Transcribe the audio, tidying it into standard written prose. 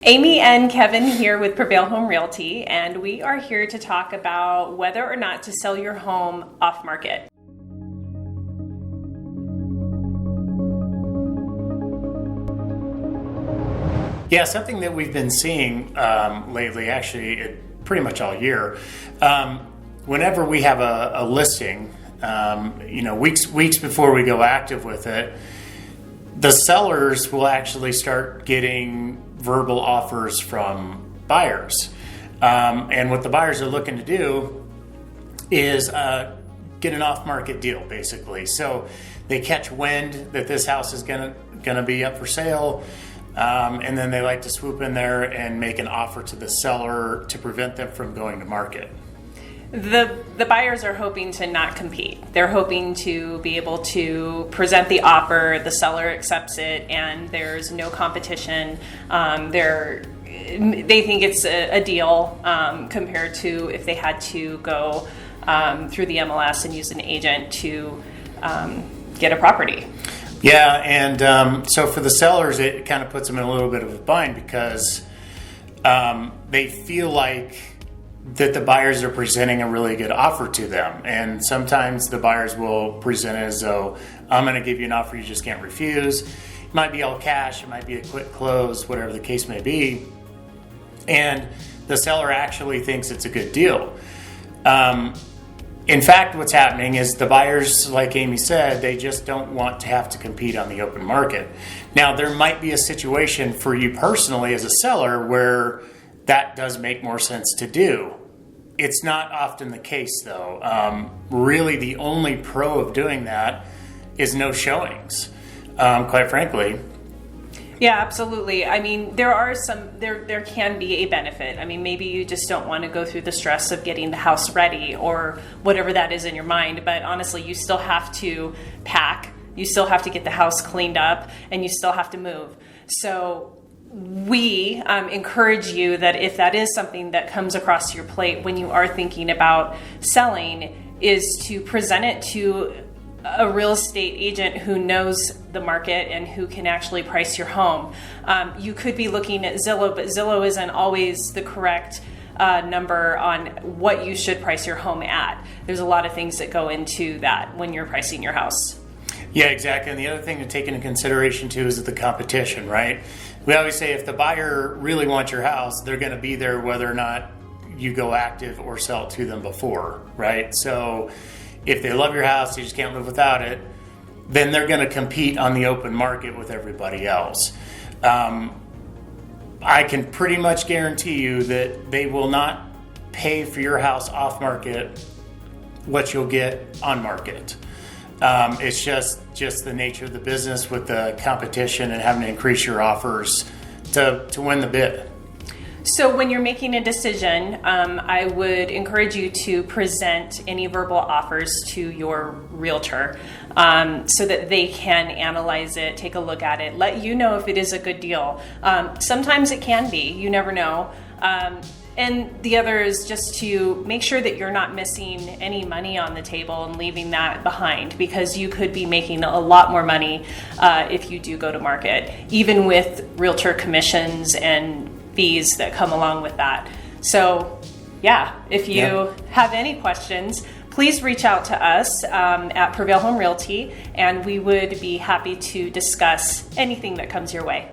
Amy and Kevin here with Prevail Home Realty, and we are here to talk about whether or not to sell your home off market. Yeah, something that we've been seeing lately, actually pretty much all year, whenever we have a listing, weeks before we go active with it, the sellers will actually start getting verbal offers from buyers. And what the buyers are looking to do is get an off-market deal, basically. So they catch wind that this house is gonna be up for sale, and then they like to swoop in there and make an offer to the seller to prevent them from going to market. The buyers are hoping to not compete. They're hoping to be able to present the offer, the seller accepts it, and there's no competition. They think it's a deal compared to if they had to go through the MLS and use an agent to get a property. Yeah, and so for the sellers, it kind of puts them in a little bit of a bind because they feel like that the buyers are presenting a really good offer to them. And sometimes the buyers will present it as though, I'm going to give you an offer you just can't refuse. It might be all cash, it might be a quick close, whatever the case may be. And the seller actually thinks it's a good deal. In fact, what's happening is the buyers, like Amy said, they just don't want to have to compete on the open market. Now, there might be a situation for you personally as a seller where that does make more sense to do. It's not often the case, though. Really, the only pro of doing that is no showings, quite frankly. Yeah, absolutely. I mean, there can be a benefit. I mean, maybe you just don't want to go through the stress of getting the house ready or whatever that is in your mind. But honestly, you still have to pack, you still have to get the house cleaned up, and you still have to move. So we encourage you that if that is something that comes across your plate when you are thinking about selling, is to present it to a real estate agent who knows the market and who can actually price your home. You could be looking at Zillow, but Zillow isn't always the correct number on what you should price your home at. There's a lot of things that go into that when you're pricing your house. Yeah, exactly. And the other thing to take into consideration too is the competition, right? We always say if the buyer really wants your house, they're going to be there whether or not you go active or sell it to them before, right? So if they love your house, they just can't live without it, then they're going to compete on the open market with everybody else. I can pretty much guarantee you that they will not pay for your house off market what you'll get on market. It's just the nature of the business with the competition and having to increase your offers to win the bid. So when you're making a decision, I would encourage you to present any verbal offers to your realtor so that they can analyze it, take a look at it, let you know if it is a good deal. Sometimes it can be, you never know. And the other is just to make sure that you're not missing any money on the table and leaving that behind, because you could be making a lot more money if you do go to market, even with realtor commissions and fees that come along with that. So yeah, if you have any questions, please reach out to us at Prevail Home Realty, and we would be happy to discuss anything that comes your way.